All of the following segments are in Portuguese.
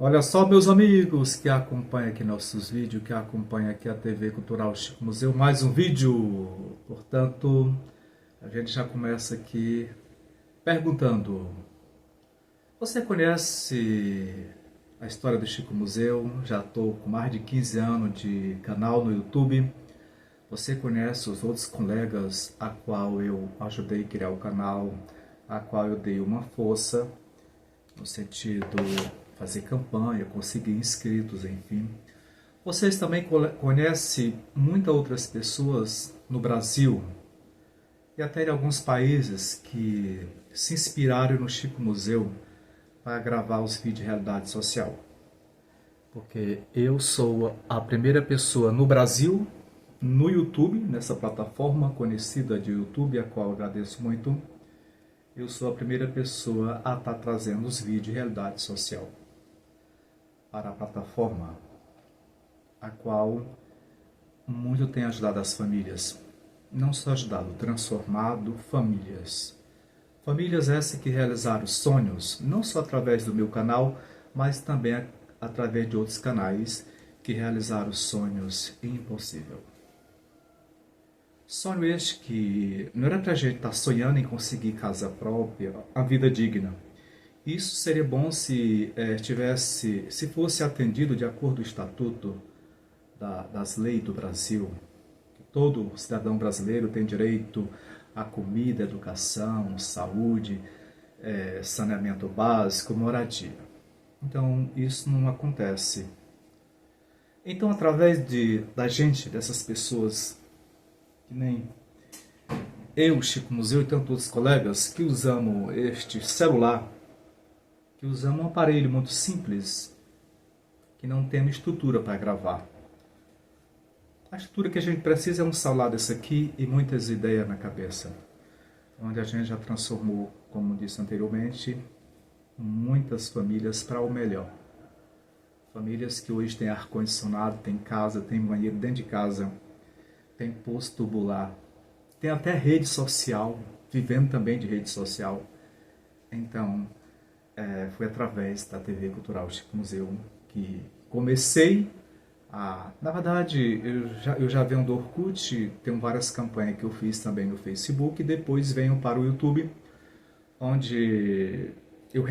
Olha só, meus amigos que acompanham aqui nossos vídeos, que acompanham aqui a TV Cultural Chico Museu, mais um vídeo. Portanto, a gente já começa aqui perguntando: você conhece a história do Chico Museu? Já estou com mais de 15 anos de canal no YouTube. Você conhece os outros colegas a qual eu ajudei a criar o canal, a qual eu dei uma força, no sentido fazer campanha, conseguir inscritos, enfim. Vocês também conhecem muitas outras pessoas no Brasil e até em alguns países que se inspiraram no Chico Museu para gravar os vídeos de realidade social. Porque eu sou a primeira pessoa no Brasil, no YouTube, nessa plataforma conhecida de YouTube, a qual eu agradeço muito. Eu sou a primeira pessoa a estar trazendo os vídeos de realidade social para a plataforma, a qual muito tem ajudado as famílias. Não só ajudado, transformado famílias. Famílias essas que realizaram sonhos, não só através do meu canal, mas também através de outros canais que realizaram sonhos impossíveis. Sonho este que não era para a gente estar sonhando em conseguir casa própria, a vida digna. Isso seria bom se se fosse atendido de acordo com o Estatuto das Leis do Brasil. Todo cidadão brasileiro tem direito a comida, educação, saúde, saneamento básico, moradia. Então, isso não acontece. Então, através da gente, dessas pessoas, que nem eu, Chico Museu e tantos outros colegas, que usamos este celular, que usamos um aparelho muito simples, que não tem estrutura para gravar. A estrutura que a gente precisa é um celular desse aqui e muitas ideias na cabeça, onde a gente já transformou, como disse anteriormente, muitas famílias para o melhor. Famílias que hoje têm ar-condicionado, têm casa, têm banheiro dentro de casa, tem posto tubular, tem até rede social, vivendo também de rede social. Então, foi através da TV Cultural Chico Museu que comecei a... Na verdade, eu já venho do Orkut, tenho várias campanhas que eu fiz também no Facebook, e depois venho para o YouTube, onde eu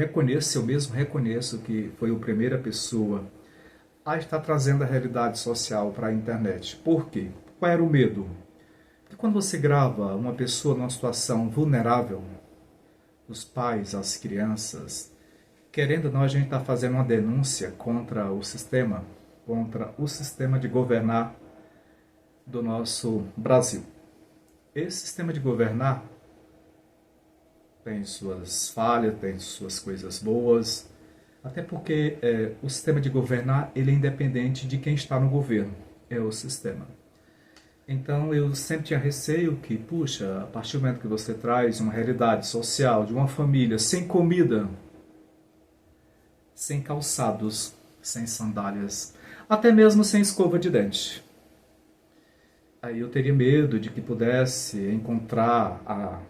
mesmo reconheço que foi a primeira pessoa a estar trazendo a realidade social para a internet. Por quê? Qual era o medo? Porque quando você grava uma pessoa numa situação vulnerável, os pais, as crianças, querendo ou não, a gente está fazendo uma denúncia contra o sistema de governar do nosso Brasil. Esse sistema de governar tem suas falhas, tem suas coisas boas, até porque o sistema de governar ele é independente de quem está no governo, é o sistema. Então eu sempre tinha receio que, puxa, a partir do momento que você traz uma realidade social de uma família sem comida, sem calçados, sem sandálias, até mesmo sem escova de dente, aí eu teria medo de que pudesse encontrar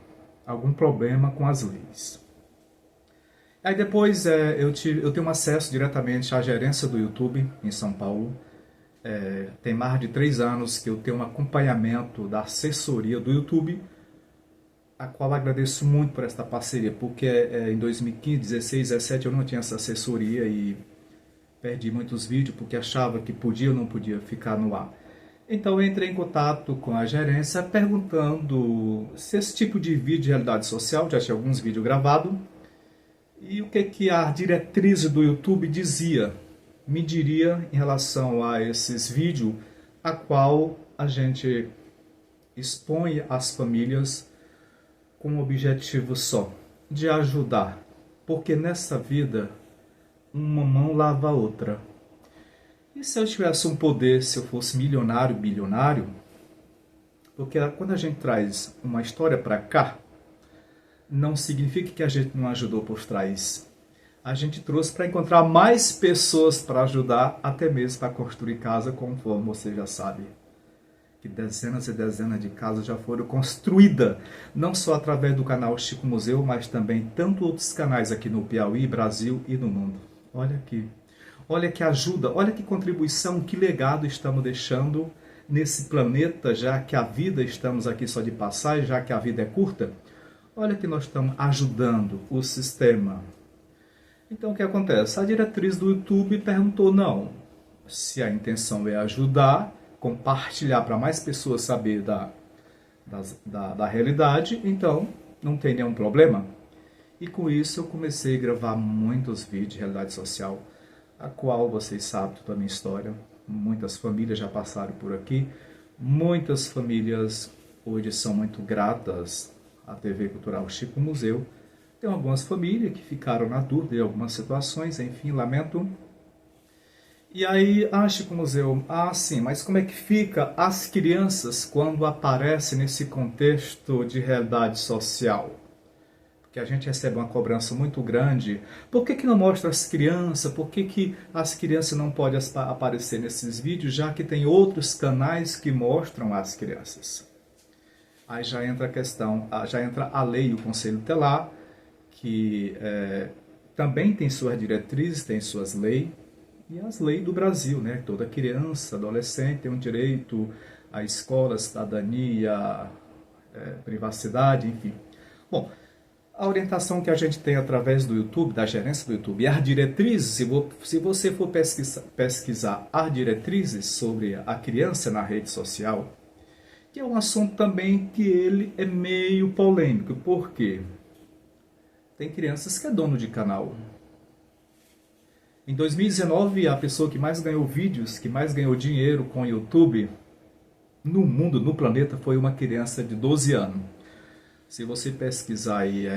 algum problema com as leis. Aí depois eu tenho acesso diretamente à gerência do YouTube em São Paulo. Tem mais de 3 anos que eu tenho um acompanhamento da assessoria do YouTube, a qual agradeço muito por esta parceria, porque em 2015, 16, 17 eu não tinha essa assessoria e perdi muitos vídeos porque achava que podia ou não podia ficar no ar. Então eu entrei em contato com a gerência perguntando se esse tipo de vídeo de realidade social, já tinha alguns vídeos gravados, e o que a diretriz do YouTube me diria em relação a esses vídeos, a qual a gente expõe as famílias com um objetivo só, de ajudar. Porque nessa vida, uma mão lava a outra. E se eu tivesse um poder, se eu fosse milionário, bilionário, porque quando a gente traz uma história para cá, não significa que a gente não ajudou por trás. A gente trouxe para encontrar mais pessoas para ajudar, até mesmo para construir casa, conforme você já sabe. Que dezenas e dezenas de casas já foram construídas, não só através do canal Chico Museu, mas também tanto outros canais aqui no Piauí, Brasil e no mundo. Olha aqui. Olha que ajuda, olha que contribuição, que legado estamos deixando nesse planeta, já que a vida estamos aqui só de passagem, já que a vida é curta. Olha que nós estamos ajudando o sistema. Então o que acontece? A diretriz do YouTube perguntou, não, se a intenção é ajudar, compartilhar para mais pessoas saber da realidade, então não tem nenhum problema. E com isso eu comecei a gravar muitos vídeos de realidade social, a qual vocês sabem toda a minha história. Muitas famílias já passaram por aqui, muitas famílias hoje são muito gratas à TV Cultural Chico Museu. Tem algumas famílias que ficaram na dúvida em algumas situações, enfim, lamento. E aí, Chico Museu, sim, mas como é que fica as crianças quando aparecem nesse contexto de realidade social? Porque a gente recebe uma cobrança muito grande. Por que não mostra as crianças? Por que as crianças não podem aparecer nesses vídeos, já que tem outros canais que mostram as crianças? Aí já entra a questão, já entra a lei, o Conselho Tutelar, que também tem suas diretrizes, tem suas leis, e as leis do Brasil, né? Toda criança, adolescente tem um direito à escola, cidadania, privacidade, enfim. Bom, a orientação que a gente tem através do YouTube, da gerência do YouTube, e as diretrizes, se você for pesquisar as diretrizes sobre a criança na rede social, que é um assunto também que ele é meio polêmico, por quê? Tem crianças que é dono de canal. Em 2019, a pessoa que mais ganhou vídeos, que mais ganhou dinheiro com o YouTube no mundo, no planeta, foi uma criança de 12 anos. Se você pesquisar aí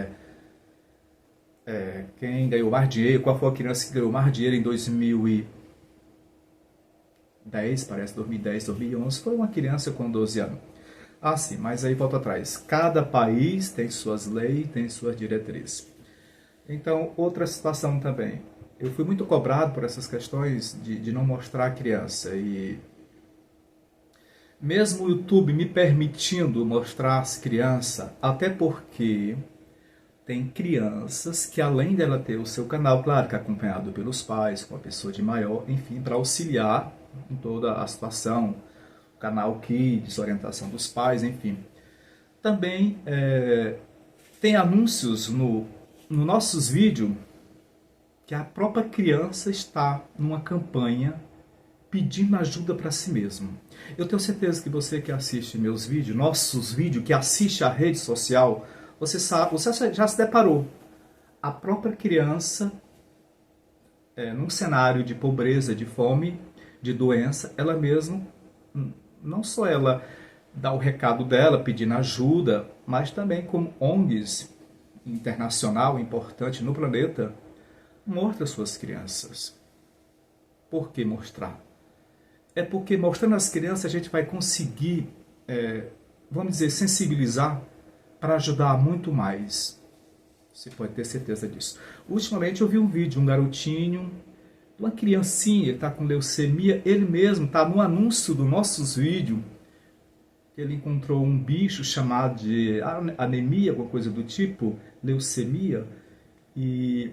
quem ganhou mais dinheiro, qual foi a criança que ganhou mais dinheiro em 2010, parece 2010, 2011, foi uma criança com 12 anos. Sim, mas aí volta atrás. Cada país tem suas leis, tem suas diretrizes. Então, outra situação também. Eu fui muito cobrado por essas questões de não mostrar a criança. E mesmo o YouTube me permitindo mostrar as crianças, até porque tem crianças que, além dela ter o seu canal, claro que acompanhado pelos pais, com a pessoa de maior, enfim, para auxiliar em toda a situação, canal Kids, orientação dos pais, enfim. Também tem anúncios no nossos vídeos que a própria criança está numa campanha pedindo ajuda para si mesmo. Eu tenho certeza que você que assiste meus vídeos, nossos vídeos, que assiste a rede social, você sabe, você já se deparou. A própria criança, num cenário de pobreza, de fome, de doença, ela mesma, não só ela dá o recado dela pedindo ajuda, mas também como ONGs internacional importante no planeta, mostra suas crianças. Por que mostrar? É porque mostrando as crianças a gente vai conseguir, vamos dizer, sensibilizar para ajudar muito mais. Você pode ter certeza disso. Ultimamente eu vi um vídeo, um garotinho, uma criancinha, ele está com leucemia, ele mesmo está no anúncio dos nossos vídeos, ele encontrou um bicho chamado de anemia, alguma coisa do tipo, leucemia, e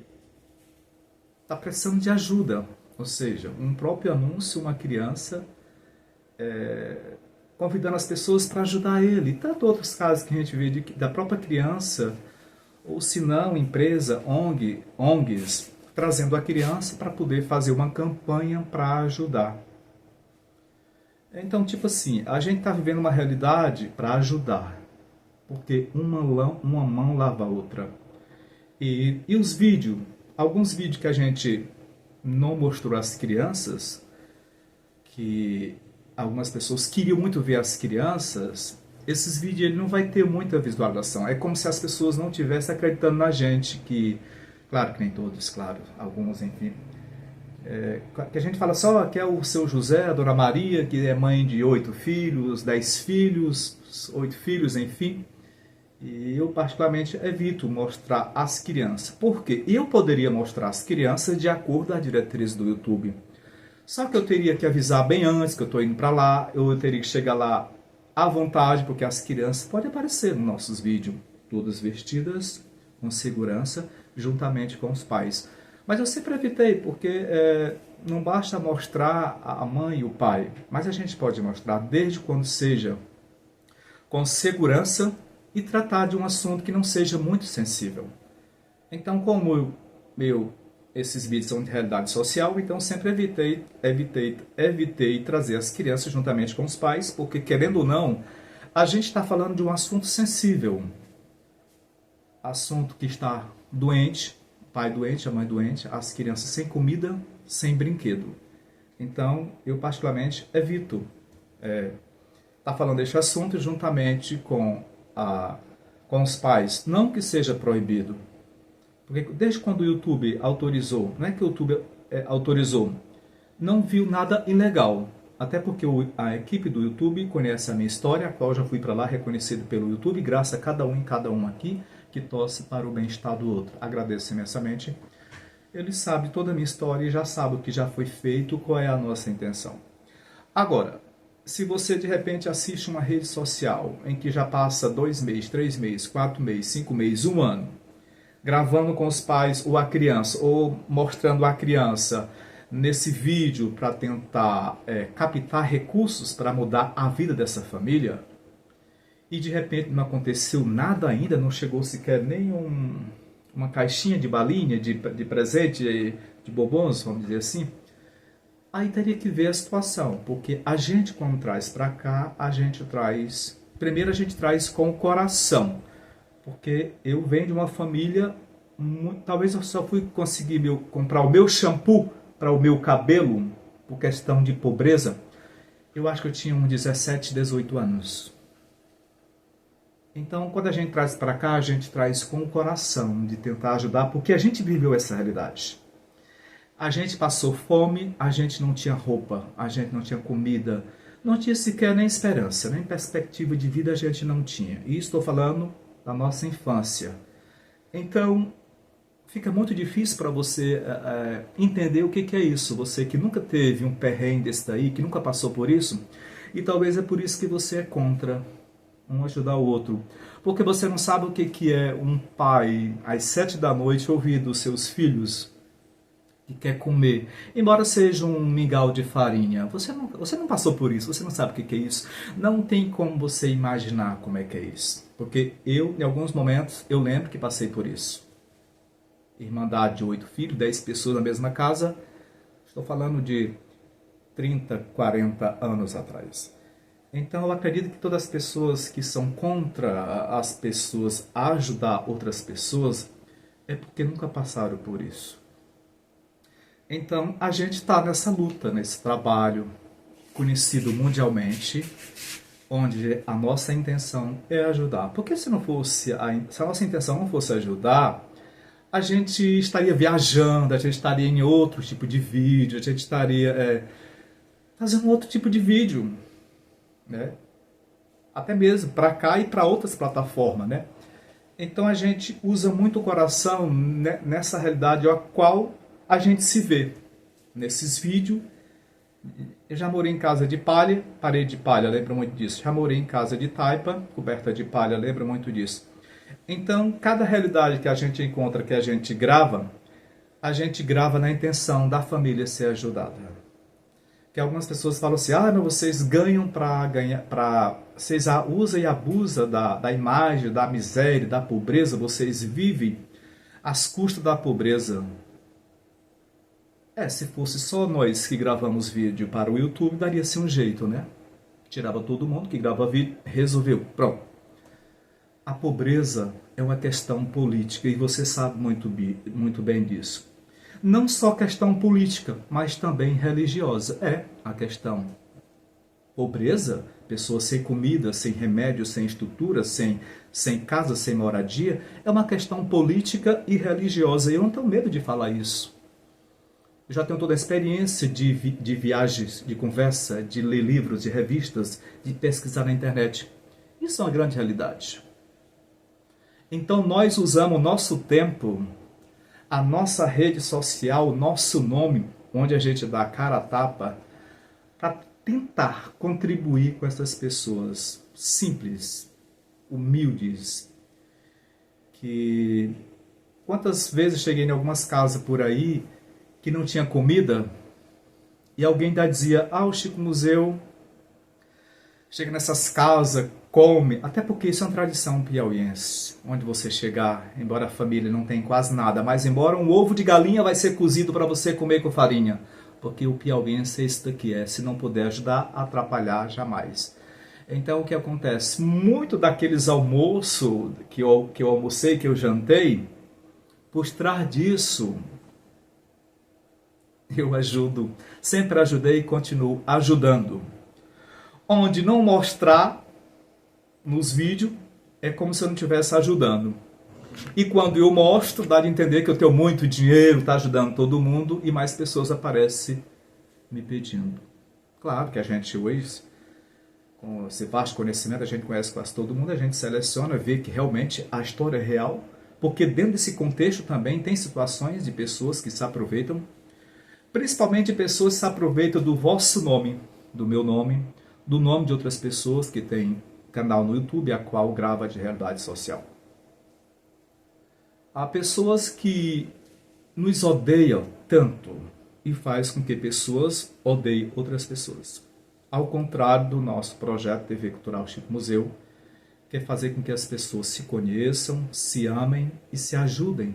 está precisando de ajuda. Ou seja, um próprio anúncio, uma criança convidando as pessoas para ajudar ele. E tanto outros casos que a gente vê da própria criança, ou se não, empresa, ONGs, trazendo a criança para poder fazer uma campanha para ajudar. Então, tipo assim, a gente está vivendo uma realidade para ajudar, porque uma mão lava a outra. E os vídeos, alguns vídeos que a gente não mostrou às crianças, que algumas pessoas queriam muito ver as crianças, esses vídeos ele não vai ter muita visualização. É como se as pessoas não estivessem acreditando na gente, que, claro que nem todos, claro, alguns, enfim, que a gente fala só que é o seu José, a Dona Maria, que é mãe de 8 filhos, 10 filhos, 8 filhos, enfim. E eu particularmente evito mostrar as crianças. Por quê? Eu poderia mostrar as crianças de acordo com a diretriz do YouTube. Só que eu teria que avisar bem antes que eu estou indo para lá, eu teria que chegar lá à vontade, porque as crianças podem aparecer nos nossos vídeos, todas vestidas, com segurança, juntamente com os pais. Mas eu sempre evitei, porque não basta mostrar a mãe e o pai, mas a gente pode mostrar desde quando seja com segurança e tratar de um assunto que não seja muito sensível. Então, como esses vídeos são de realidade social, então sempre evitei trazer as crianças juntamente com os pais, porque querendo ou não, a gente está falando de um assunto sensível, assunto que está doente, pai doente, a mãe doente, as crianças sem comida, sem brinquedo. Então, eu particularmente evito estar falando deste assunto juntamente com os pais. Não que seja proibido, porque desde quando o YouTube autorizou, não é que o YouTube autorizou, não viu nada ilegal. Até porque a equipe do YouTube conhece a minha história, a qual eu já fui para lá reconhecido pelo YouTube, graças a cada um e cada um aqui que torce para o bem-estar do outro. Agradeço imensamente. Ele sabe toda a minha história e já sabe o que já foi feito, qual é a nossa intenção. Agora, se você de repente assiste uma rede social em que já passa 2 meses, 3 meses, 4 meses, 5 meses, 1 ano, gravando com os pais ou a criança, ou mostrando a criança nesse vídeo para tentar captar recursos para mudar a vida dessa família, e de repente não aconteceu nada ainda, não chegou sequer nem uma caixinha de balinha, de presente, de bombons, vamos dizer assim, aí teria que ver a situação, porque a gente quando traz para cá, primeiro a gente traz com o coração, porque eu venho de uma família, talvez eu só fui conseguir comprar o meu shampoo para o meu cabelo, por questão de pobreza, eu acho que eu tinha uns 17, 18 anos. Então, quando a gente traz para cá, a gente traz com o coração de tentar ajudar, porque a gente viveu essa realidade. A gente passou fome, a gente não tinha roupa, a gente não tinha comida, não tinha sequer nem esperança, nem perspectiva de vida a gente não tinha. E estou falando da nossa infância. Então, fica muito difícil para você entender o que é isso. Você que nunca teve um perrengue desse daí, que nunca passou por isso, e talvez é por isso que você é contra um ajudar o outro. Porque você não sabe o que é um pai, às 7 da noite, ouvir dos seus filhos que quer comer, embora seja um mingau de farinha. Você não passou por isso, você não sabe o que é isso. Não tem como você imaginar como é que é isso. Porque eu, em alguns momentos, eu lembro que passei por isso. Irmandade de 8 filhos, 10 pessoas na mesma casa. Estou falando de 30, 40 anos atrás. Então eu acredito que todas as pessoas que são contra as pessoas ajudar outras pessoas é porque nunca passaram por isso. Então a gente está nessa luta, nesse trabalho conhecido mundialmente, onde a nossa intenção é ajudar. Porque se a nossa intenção não fosse ajudar, a gente estaria viajando, a gente estaria em outro tipo de vídeo, a gente estaria fazendo outro tipo de vídeo, né? Até mesmo para cá e para outras plataformas, né? Então a gente usa muito o coração nessa realidade a qual a gente se vê nesses vídeos. Eu já morei em casa de palha, parede de palha, lembra muito disso. Já morei em casa de taipa, coberta de palha, lembra muito disso. Então, cada realidade que a gente encontra, que a gente grava na intenção da família ser ajudada. Que algumas pessoas falam assim, mas vocês ganham vocês usam e abusam da imagem, da miséria, da pobreza, vocês vivem às custas da pobreza. Se fosse só nós que gravamos vídeo para o YouTube, daria-se um jeito, né? Tirava todo mundo que grava vídeo, resolveu, pronto. A pobreza é uma questão política e você sabe muito bem disso. Não só questão política, mas também religiosa. A questão pobreza, pessoas sem comida, sem remédio, sem estrutura, sem casa, sem moradia, é uma questão política e religiosa. E eu não tenho medo de falar isso. Eu já tenho toda a experiência de viagens, de conversa, de ler livros, de revistas, de pesquisar na internet. Isso é uma grande realidade. Então nós usamos o nosso tempo, a nossa rede social, o nosso nome, onde a gente dá a cara a tapa, para tentar contribuir com essas pessoas simples, humildes, que Quantas vezes cheguei em algumas casas por aí que não tinha comida e alguém ainda dizia, o Chico Museu chega nessas casas, come, até porque isso é uma tradição piauiense, onde você chegar, embora a família não tenha quase nada, mas embora um ovo de galinha vai ser cozido para você comer com farinha, porque o piauiense é isso daqui, se não puder ajudar, atrapalhar jamais. Então o que acontece? Muito daqueles almoços que eu almocei, que eu jantei, por trás disso, eu ajudo, sempre ajudei e continuo ajudando. Onde não mostrar nos vídeos é como se eu não estivesse ajudando. E quando eu mostro, dá de entender que eu tenho muito dinheiro, está ajudando todo mundo e mais pessoas aparecem me pedindo. Claro que a gente hoje, com esse vasto conhecimento, a gente conhece quase todo mundo, a gente seleciona, vê que realmente a história é real, porque dentro desse contexto também tem situações de pessoas que se aproveitam, principalmente pessoas que se aproveitam do vosso nome, do meu nome, do nome de outras pessoas que têm canal no YouTube, a qual grava de realidade social. Há pessoas que nos odeiam tanto e faz com que pessoas odeiem outras pessoas. Ao contrário do nosso projeto TV Cultural Chico Museu, que é fazer com que as pessoas se conheçam, se amem e se ajudem.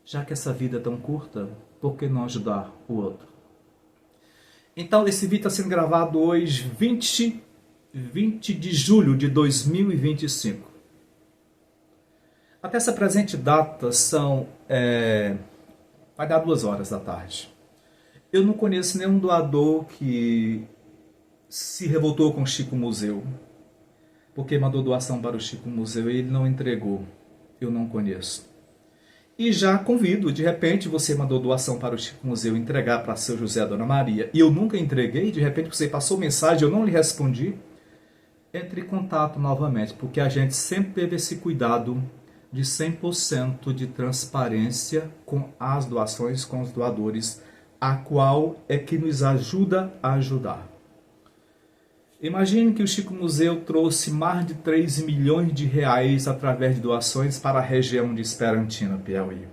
Já que essa vida é tão curta, por que não ajudar o outro? Então, esse vídeo está sendo gravado hoje, 20 de julho de 2025. Até essa presente data vai dar 2 horas da tarde. Eu não conheço nenhum doador que se revoltou com o Chico Museu, porque mandou doação para o Chico Museu e ele não entregou. Eu não conheço. E já convido, de repente você mandou doação para o Chico Museu entregar para seu José e Dona Maria, e eu nunca entreguei, de repente você passou mensagem, eu não lhe respondi, entre em contato novamente, porque a gente sempre teve esse cuidado de 100% de transparência com as doações, com os doadores, a qual é que nos ajuda a ajudar. Imagine que o Chico Museu trouxe mais de 3 milhões de reais através de doações para a região de Esperantina, Piauí.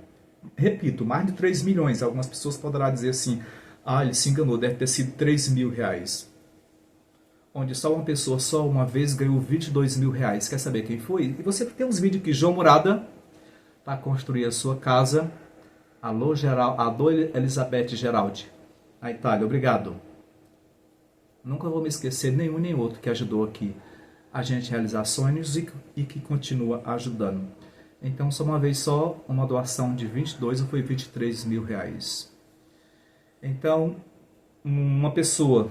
Repito, mais de 3 milhões. Algumas pessoas poderão dizer assim, ele se enganou, deve ter sido 3 mil reais. Onde só uma pessoa, só uma vez, ganhou 22 mil reais. Quer saber quem foi? E você tem uns vídeos que João Murada, para construir a sua casa. Alô, Elizabeth Geraldi, na Itália, obrigado. Nunca vou me esquecer nenhum nem outro que ajudou aqui a gente a realizar sonhos e que continua ajudando. Então, só uma vez só, uma doação de 22 ou foi 23 mil reais. Então, uma pessoa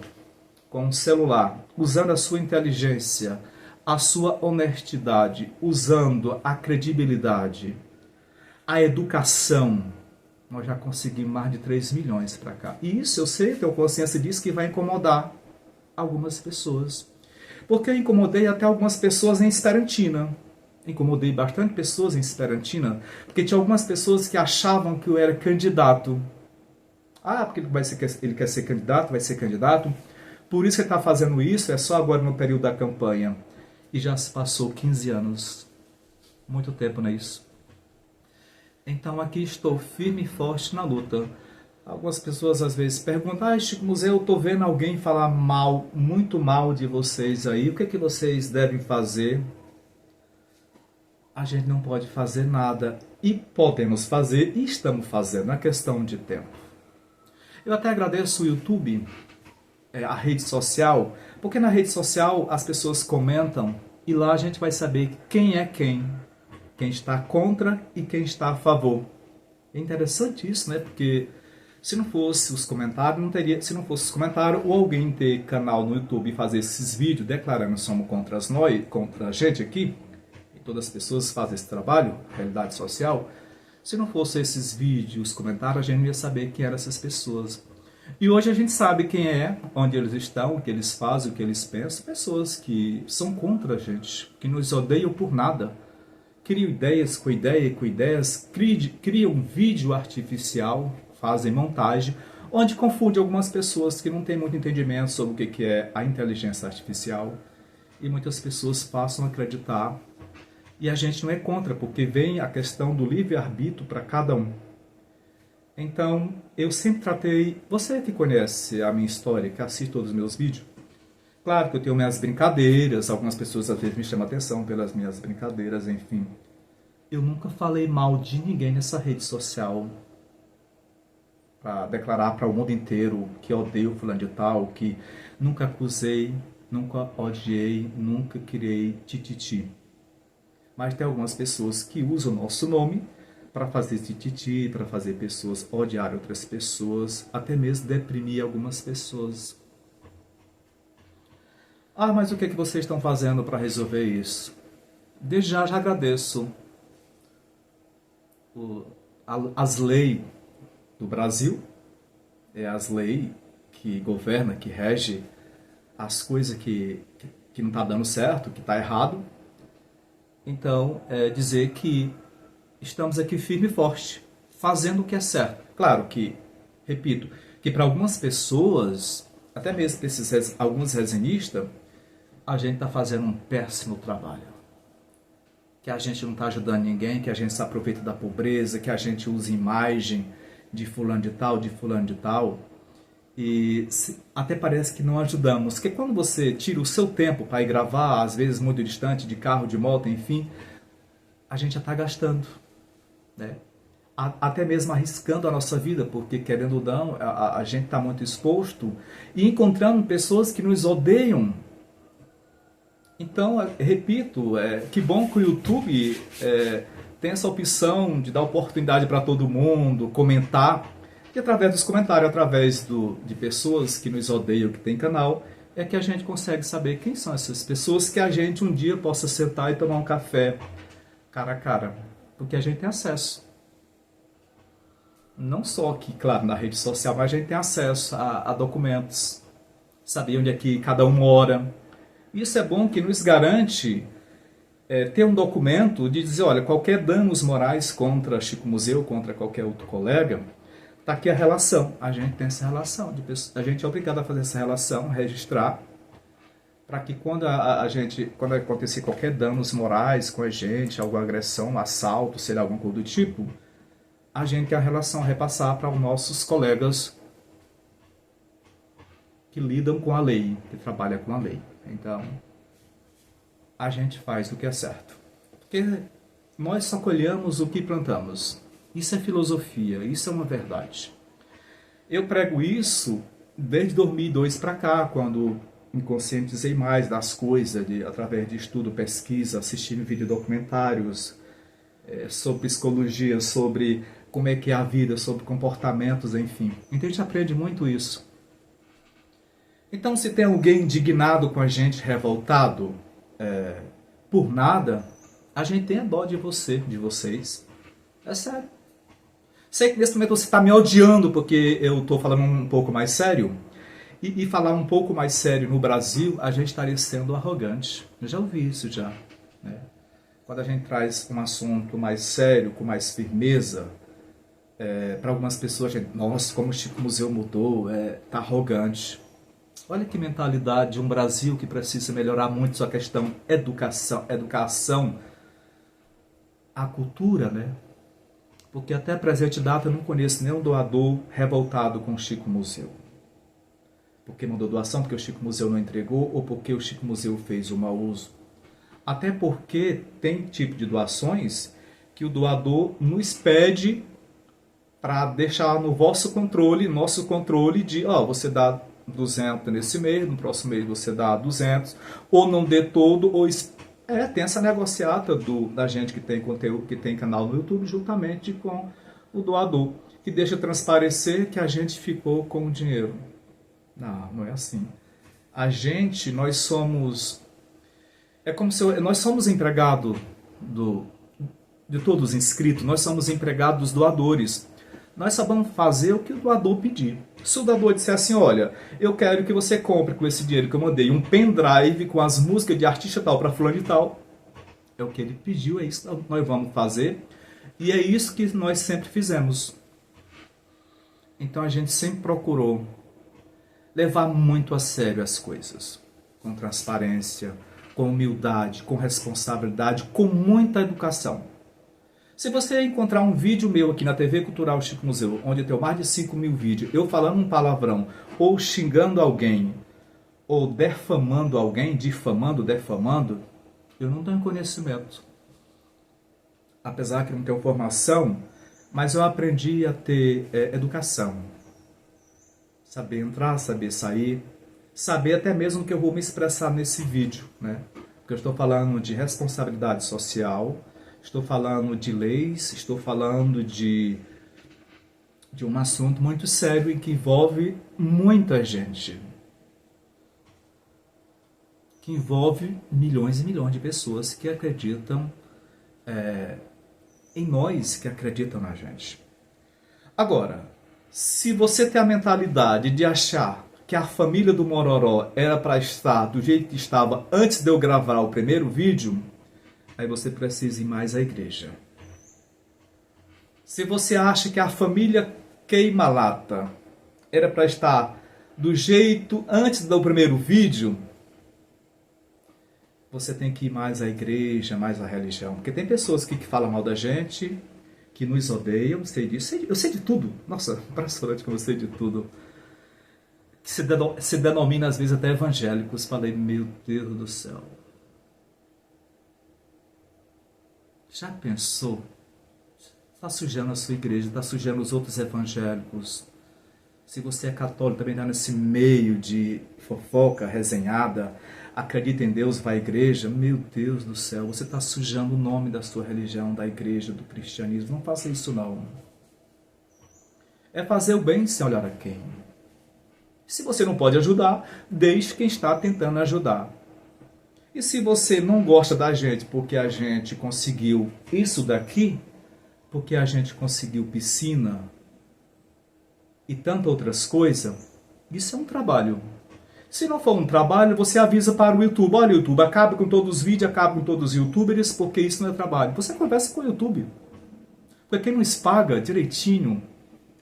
com um celular, usando a sua inteligência, a sua honestidade, usando a credibilidade, a educação, nós já conseguimos mais de 3 milhões para cá. E isso eu sei, tenho consciência disso, que vai incomodar algumas pessoas. Porque eu incomodei até algumas pessoas em Esperantina. Incomodei bastante pessoas em Esperantina, porque tinha algumas pessoas que achavam que eu era candidato. Porque ele quer ser candidato, vai ser candidato. Por isso que ele está fazendo isso, é só agora no período da campanha. E já se passou 15 anos. Muito tempo, não é isso? Então aqui estou firme e forte na luta. Algumas pessoas às vezes perguntam, Chico Museu, eu estou vendo alguém falar mal, muito mal de vocês aí, o que é que vocês devem fazer? A gente não pode fazer nada e podemos fazer e estamos fazendo, é questão de tempo. Eu até agradeço o YouTube, a rede social, porque na rede social as pessoas comentam e lá a gente vai saber quem é quem está contra e quem está a favor. É interessante isso, né? Porque se não fosse os comentários, se não fosse os comentários, ou alguém ter canal no YouTube e fazer esses vídeos declarando que somos contra a gente aqui, e todas as pessoas fazem esse trabalho, realidade social, se não fosse esses vídeos, comentários, a gente não ia saber quem eram essas pessoas. E hoje a gente sabe quem é, onde eles estão, o que eles fazem, o que eles pensam, pessoas que são contra a gente, que nos odeiam por nada. Criam ideias com ideias, criam um vídeo artificial, fazem montagem, onde confunde algumas pessoas que não têm muito entendimento sobre o que é a inteligência artificial. E muitas pessoas passam a acreditar E a gente não é contra, porque vem a questão do livre-arbítrio para cada um. Então, eu sempre tratei... Você que conhece a minha história, que assiste todos os meus vídeos, claro que eu tenho minhas brincadeiras, algumas pessoas às vezes me chamam a atenção pelas minhas brincadeiras, enfim. Eu nunca falei mal de ninguém nessa rede social para declarar para o mundo inteiro que odeio fulano de tal, que nunca acusei, nunca odiei, nunca criei tititi. Mas tem algumas pessoas que usam o nosso nome para fazer tititi, para fazer pessoas odiar outras pessoas, até mesmo deprimir algumas pessoas. Ah, mas o que é que vocês estão fazendo para resolver isso? Desde já agradeço as leis do Brasil, é as leis que governam, que regem as coisas que não está dando certo, que está errado. Então, é dizer que estamos aqui firme e forte, fazendo o que é certo. Claro que, repito, que para algumas pessoas, até mesmo para alguns resenhistas, a gente está fazendo um péssimo trabalho. Que a gente não está ajudando ninguém, que a gente se aproveita da pobreza, que a gente usa imagem de fulano de tal, de fulano de tal. E até parece que não ajudamos. Porque quando você tira o seu tempo para ir gravar, às vezes muito distante, de carro, de moto, enfim, a gente já está gastando, né? Até mesmo arriscando a nossa vida, porque querendo ou não, a gente está muito exposto e encontrando pessoas que nos odeiam. Então, repito, que bom que o YouTube tem essa opção de dar oportunidade para todo mundo, comentar. E através dos comentários, através de pessoas que nos odeiam, que tem canal, é que a gente consegue saber quem são essas pessoas, que a gente um dia possa sentar e tomar um café cara a cara. Porque a gente tem acesso. Não só aqui, claro, na rede social, mas a gente tem acesso a documentos. Saber onde é que cada um mora. Isso é bom, que nos garante ter um documento de dizer, olha, qualquer danos morais contra Chico Museu, contra qualquer outro colega, está aqui a relação. A gente tem essa relação. A gente é obrigado a fazer essa relação, registrar, para que quando quando acontecer qualquer danos morais com a gente, alguma agressão, um assalto, sei lá, alguma coisa do tipo, a gente tem a relação a repassar para os nossos colegas que lidam com a lei, que trabalham com a lei. Então, a gente faz o que é certo. Porque nós só colhemos o que plantamos. Isso é filosofia, isso é uma verdade. Eu prego isso desde 2002 para cá, quando me conscientizei mais das coisas, através de estudo, pesquisa, assistindo videodocumentários sobre psicologia, sobre como é que é a vida, sobre comportamentos, enfim. Então a gente aprende muito isso. Então, se tem alguém indignado com a gente, revoltado por nada, a gente tem a dó de vocês. É sério. Sei que nesse momento você está me odiando porque eu estou falando um pouco mais sério. E falar um pouco mais sério no Brasil, a gente estaria sendo arrogante. Eu já ouvi isso já. Né? Quando a gente traz um assunto mais sério, com mais firmeza, para algumas pessoas, a gente, nossa, como o Chico Museu mudou, tá arrogante. Olha que mentalidade de um Brasil que precisa melhorar muito sua questão educação, a cultura, né? Porque até a presente data eu não conheço nenhum doador revoltado com o Chico Museu. Porque mandou doação, porque o Chico Museu não entregou, ou porque o Chico Museu fez o mau uso. Até porque tem tipo de doações que o doador nos pede para deixar no vosso controle, nosso controle de, você dá 200 nesse mês, no próximo mês você dá 200, ou não dê todo, ou tem essa negociata da gente que tem conteúdo, que tem canal no YouTube, juntamente com o doador, que deixa transparecer que a gente ficou com o dinheiro. Não é assim. Nós somos... É como se nós somos empregados de todos os inscritos, nós somos empregados dos doadores. Nós só vamos fazer o que o doador pedir. Se o doador disser assim, olha, eu quero que você compre com esse dinheiro que eu mandei um pendrive com as músicas de artista tal para fulano e tal, é o que ele pediu, é isso que nós vamos fazer. E é isso que nós sempre fizemos. Então a gente sempre procurou levar muito a sério as coisas, com transparência, com humildade, com responsabilidade, com muita educação. Se você encontrar um vídeo meu aqui na TV Cultural Chico Museu, onde eu tenho mais de 5.000 vídeos, eu falando um palavrão, ou xingando alguém, ou defamando alguém, difamando, defamando, eu não tenho conhecimento. Apesar que não tenho formação, mas eu aprendi a ter educação. Saber entrar, saber sair, saber até mesmo que eu vou me expressar nesse vídeo, né? Porque eu estou falando de responsabilidade social, estou falando de leis, estou falando de um assunto muito sério e que envolve muita gente. Que envolve milhões e milhões de pessoas que acreditam em nós, que acreditam na gente. Agora, se você tem a mentalidade de achar que a família do Mororó era para estar do jeito que estava antes de eu gravar o primeiro vídeo, aí você precisa ir mais à igreja. Se você acha que a família Queima-Lata era para estar do jeito antes do primeiro vídeo, você tem que ir mais à igreja, mais à religião. Porque tem pessoas que falam mal da gente, que nos odeiam, sei disso. Eu sei de tudo. Nossa, impressionante como eu sei de tudo. Que se denomina às vezes até evangélicos. Falei, meu Deus do céu. Já pensou? Está sujando a sua igreja, está sujando os outros evangélicos. Se você é católico, também está nesse meio de fofoca, resenhada, acredita em Deus, vai à igreja, meu Deus do céu, você está sujando o nome da sua religião, da igreja, do cristianismo. Não faça isso não. É fazer o bem sem olhar a quem. Se você não pode ajudar, deixe quem está tentando ajudar. E se você não gosta da gente porque a gente conseguiu isso daqui, porque a gente conseguiu piscina e tantas outras coisas, isso é um trabalho. Se não for um trabalho, você avisa para o YouTube. Olha, YouTube, acaba com todos os vídeos, acaba com todos os youtubers, porque isso não é trabalho. Você conversa com o YouTube. Porque quem nos paga direitinho,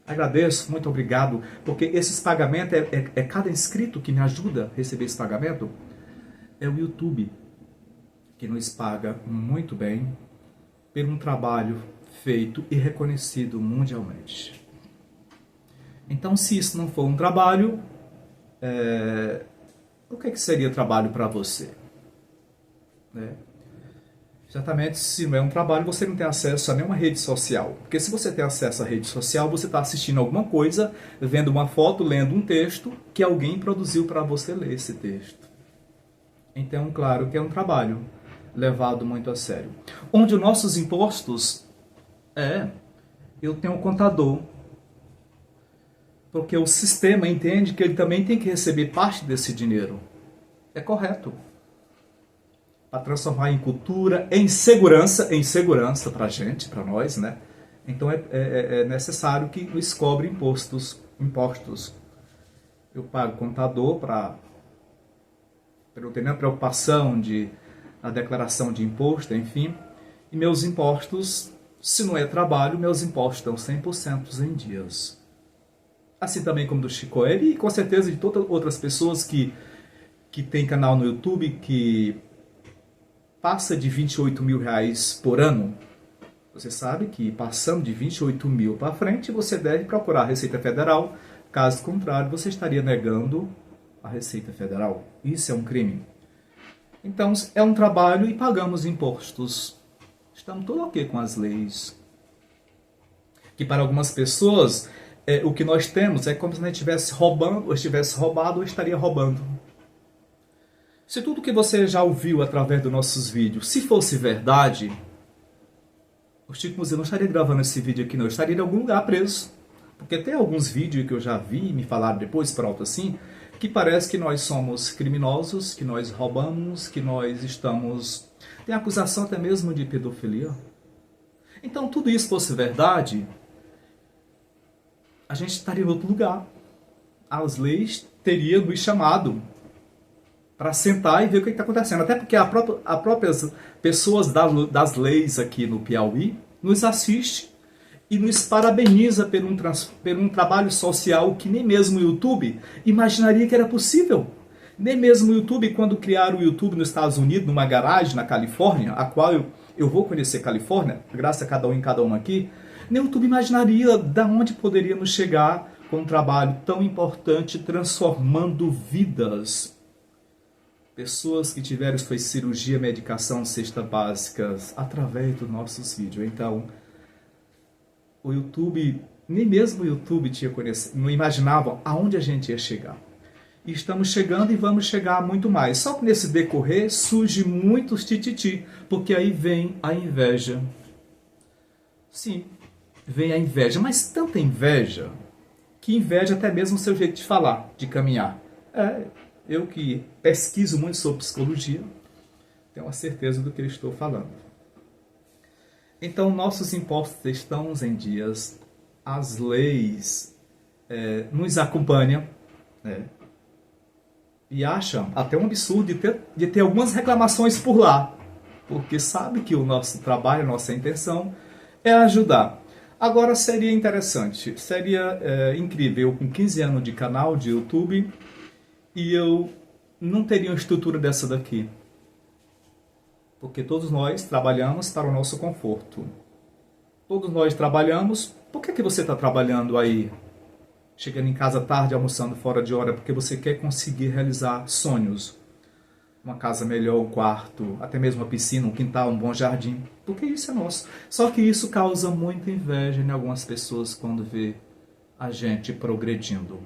agradeço, muito obrigado, porque esses pagamentos é cada inscrito que me ajuda a receber esse pagamento. É o YouTube que nos paga muito bem por um trabalho feito e reconhecido mundialmente. Então, se isso não for um trabalho, o que seria trabalho para você? Exatamente, se não é um trabalho, você não tem acesso a nenhuma rede social. Porque se você tem acesso à rede social, você está assistindo alguma coisa, vendo uma foto, lendo um texto que alguém produziu para você ler esse texto. Então, claro que é um trabalho levado muito a sério. Onde os nossos impostos, eu tenho um contador. Porque o sistema entende que ele também tem que receber parte desse dinheiro. É correto. Para transformar em cultura, em segurança para a gente, para nós, né? Então é necessário que nos cobre impostos. Eu pago contador para não ter nenhuma preocupação a declaração de imposto, enfim. E meus impostos, se não é trabalho, meus impostos estão 100% em dias. Assim também como do Chico Eli e com certeza de todas outras pessoas que tem canal no YouTube que passa de 28 mil reais por ano. Você sabe que passando de 28 mil para frente, você deve procurar a Receita Federal. Caso contrário, você estaria negando a Receita Federal. Isso é um crime. Então, é um trabalho e pagamos impostos. Estamos tudo ok com as leis. Que para algumas pessoas, o que nós temos é como se a gente estivesse roubando, ou estivesse roubado, ou estaria roubando. Se tudo que você já ouviu através dos nossos vídeos, se fosse verdade, o Chico Museu não estaria gravando esse vídeo aqui não, eu estaria em algum lugar preso. Porque tem alguns vídeos que eu já vi, me falaram depois, pronto assim, que parece que nós somos criminosos, que nós roubamos, que nós estamos... Tem acusação até mesmo de pedofilia. Então, tudo isso fosse verdade, a gente estaria em outro lugar. As leis teriam nos chamado para sentar e ver o que está acontecendo. Até porque as próprias pessoas das leis aqui no Piauí nos assistem e nos parabeniza por um trabalho social que nem mesmo o YouTube imaginaria que era possível. Nem mesmo o YouTube, quando criaram o YouTube nos Estados Unidos, numa garagem na Califórnia, a qual eu vou conhecer Califórnia, graças a cada um aqui, nem o YouTube imaginaria da onde poderíamos chegar com um trabalho tão importante, transformando vidas. Pessoas que tiveram foi cirurgia, medicação, cesta básicas, através dos nossos vídeos. Então, o YouTube, nem mesmo o YouTube tinha conhecido, não imaginavam aonde a gente ia chegar. E estamos chegando e vamos chegar muito mais. Só que nesse decorrer surge muitos tititi, porque aí vem a inveja. Sim, vem a inveja, mas tanta inveja, que inveja até mesmo o seu jeito de falar, de caminhar. Eu que pesquiso muito sobre psicologia, tenho a certeza do que eu estou falando. Então, nossos impostos estão em dias, as leis nos acompanham, e acham até um absurdo de ter algumas reclamações por lá, porque sabe que o nosso trabalho, a nossa intenção é ajudar. Agora, seria interessante, seria incrível, eu com 15 anos de canal de YouTube, e eu não teria uma estrutura dessa daqui. Porque todos nós trabalhamos para o nosso conforto. Todos nós trabalhamos. Por que você está trabalhando aí? Chegando em casa tarde, almoçando fora de hora, porque você quer conseguir realizar sonhos. Uma casa melhor, um quarto, até mesmo uma piscina, um quintal, um bom jardim. Porque isso é nosso. Só que isso causa muita inveja em algumas pessoas quando vê a gente progredindo.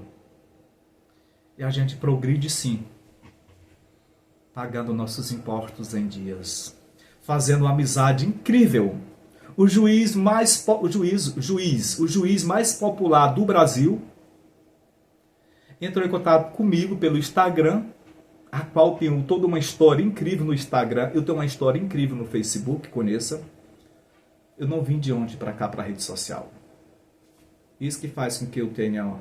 E a gente progride sim, pagando nossos impostos em dias, fazendo uma amizade incrível. O juiz mais popular do Brasil entrou em contato comigo pelo Instagram, a qual tenho toda uma história incrível no Instagram. Eu tenho uma história incrível no Facebook, conheça. Eu não vim de onde para cá, para a rede social. Isso que faz com que eu tenha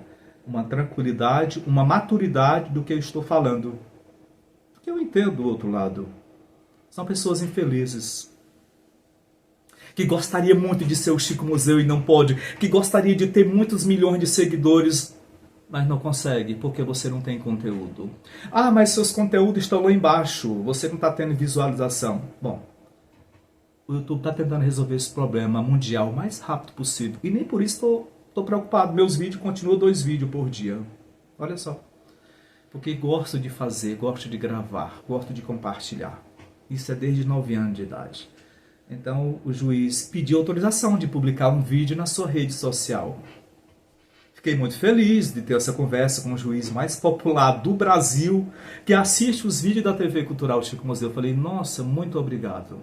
uma tranquilidade, uma maturidade do que eu estou falando. Porque eu entendo do outro lado. São pessoas infelizes. Que gostaria muito de ser o Chico Museu e não pode. Que gostaria de ter muitos milhões de seguidores, mas não consegue, porque você não tem conteúdo. Ah, mas seus conteúdos estão lá embaixo. Você não está tendo visualização. Bom, o YouTube está tentando resolver esse problema mundial o mais rápido possível. E nem por isso estou preocupado. Meus vídeos continuam 2 vídeos por dia. Olha só. Porque gosto de fazer, gosto de gravar, gosto de compartilhar. Isso é desde 9 anos de idade. Então o juiz pediu autorização de publicar um vídeo na sua rede social. Fiquei muito feliz de ter essa conversa com o juiz mais popular do Brasil, que assiste os vídeos da TV Cultural Chico Museu. Eu falei, nossa, muito obrigado.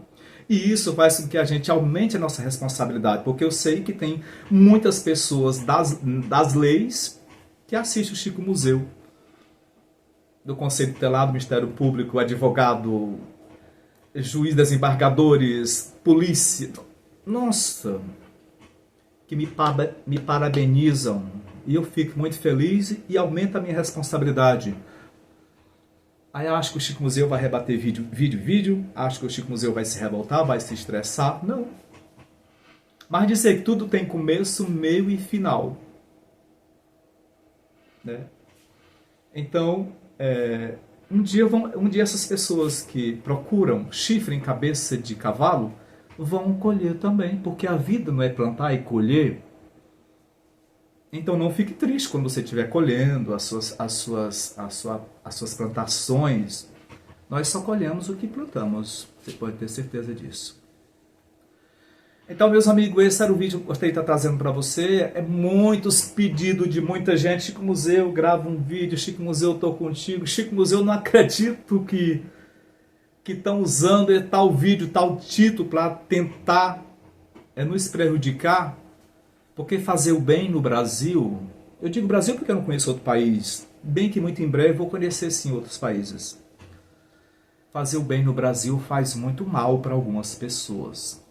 E isso faz com que a gente aumente a nossa responsabilidade, porque eu sei que tem muitas pessoas das leis que assistem o Chico Museu. Do Conselho Tutelar do Ministério Público, advogado, juiz, desembargadores, polícia. Nossa, que me parabenizam. E eu fico muito feliz e aumenta a minha responsabilidade. Aí acho que o Chico Museu vai rebater vídeo. Acho que o Chico Museu vai se revoltar, vai se estressar. Não. Mas dizer que tudo tem começo, meio e final. Né? Então, um dia essas pessoas que procuram chifre em cabeça de cavalo vão colher também, porque a vida não é plantar e colher. Então não fique triste quando você estiver colhendo as suas plantações. Nós só colhemos o que plantamos, você pode ter certeza disso. Então, meus amigos, esse era o vídeo que eu gostaria de estar trazendo para você. É muitos pedidos de muita gente. Chico Museu, grava um vídeo. Chico Museu, estou contigo. Chico Museu, não acredito que estão usando tal vídeo, tal título para tentar nos prejudicar. Porque fazer o bem no Brasil... Eu digo Brasil porque eu não conheço outro país. Bem que muito em breve vou conhecer sim outros países. Fazer o bem no Brasil faz muito mal para algumas pessoas.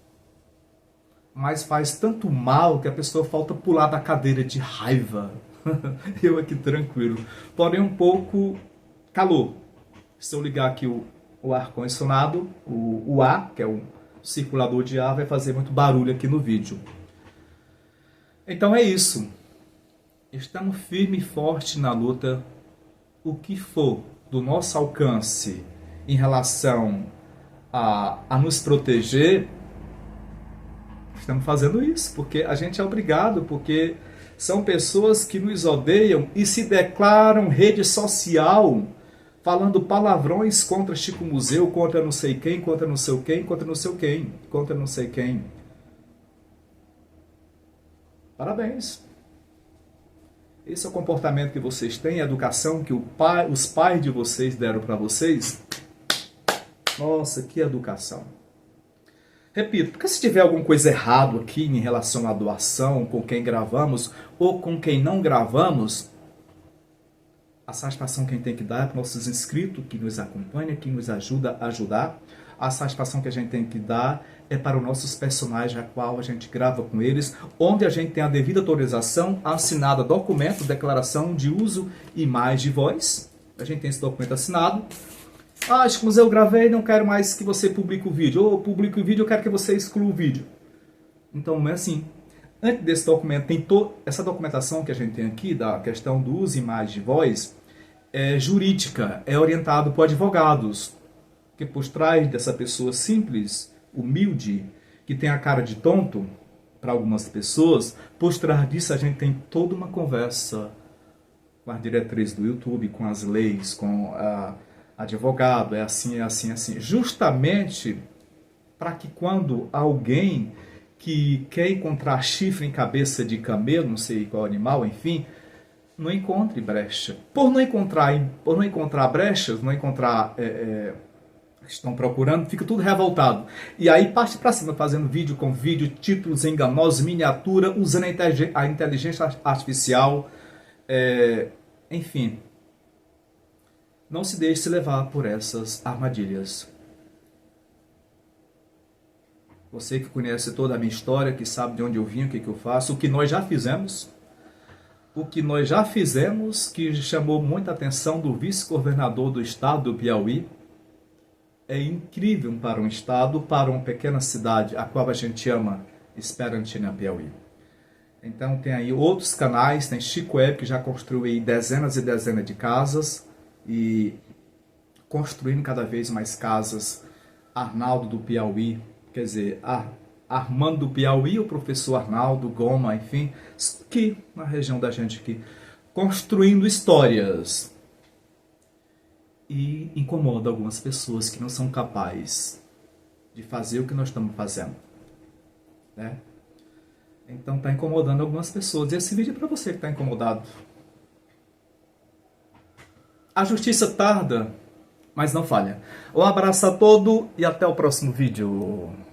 Mas faz tanto mal que a pessoa falta pular da cadeira de raiva. Eu aqui tranquilo. Porém um pouco calor. Se eu ligar aqui o ar-condicionado, o ar, que é o circulador de ar, vai fazer muito barulho aqui no vídeo. Então é isso. Estamos firme e forte na luta, o que for do nosso alcance em relação a nos proteger, estamos fazendo isso, porque a gente é obrigado, porque são pessoas que nos odeiam e se declaram rede social, falando palavrões contra Chico Museu, contra não sei quem, contra não sei quem, contra não sei quem, contra não sei quem. Parabéns. Esse é o comportamento que vocês têm, a educação que os pais de vocês deram para vocês. Nossa, que educação. Repito, porque se tiver alguma coisa errado aqui em relação à doação, com quem gravamos ou com quem não gravamos, a satisfação quem tem que dar é para nossos inscritos, que nos acompanham, que nos ajuda a ajudar. A satisfação que a gente tem que dar é para os nossos personagens, a qual a gente grava com eles, onde a gente tem a devida autorização, assinada documento, declaração de uso e imagem de voz. A gente tem esse documento assinado. Ah, Chico Museu, eu gravei, não quero mais que você publique o vídeo. Ou publique o vídeo, eu quero que você exclua o vídeo. Então não é assim. Antes desse documento, tem essa documentação que a gente tem aqui, da questão do uso e imagem de voz, é jurídica, é orientado por advogados. Porque por trás dessa pessoa simples, humilde, que tem a cara de tonto, para algumas pessoas, por trás disso a gente tem toda uma conversa com as diretrizes do YouTube, com as leis, com a advogado, é assim, é assim, é assim. Justamente para que quando alguém que quer encontrar chifre em cabeça de camelo, não sei qual animal, enfim, não encontre brecha. Por não encontrar brechas, não encontrar... estão procurando, fica tudo revoltado. E aí parte para cima fazendo vídeo com vídeo, títulos enganosos, miniatura, usando a inteligência artificial, enfim. Não se deixe se levar por essas armadilhas. Você que conhece toda a minha história, que sabe de onde eu vim, o que eu faço, o que nós já fizemos. O que nós já fizemos, que chamou muita atenção do vice-governador do estado do Piauí, é incrível para um estado, para uma pequena cidade, a qual a gente ama, Esperantina, Piauí. Então tem aí outros canais, tem Chico Web, que já construiu aí dezenas e dezenas de casas, e construindo cada vez mais casas. Arnaldo do Piauí, quer dizer, Armando do Piauí, o professor Arnaldo, Goma, enfim, aqui na região da gente aqui, construindo histórias. E incomoda algumas pessoas que não são capazes de fazer o que nós estamos fazendo, né? Então está incomodando algumas pessoas. E esse vídeo é para você que está incomodado. A justiça tarda, mas não falha. Um abraço a todos e até o próximo vídeo.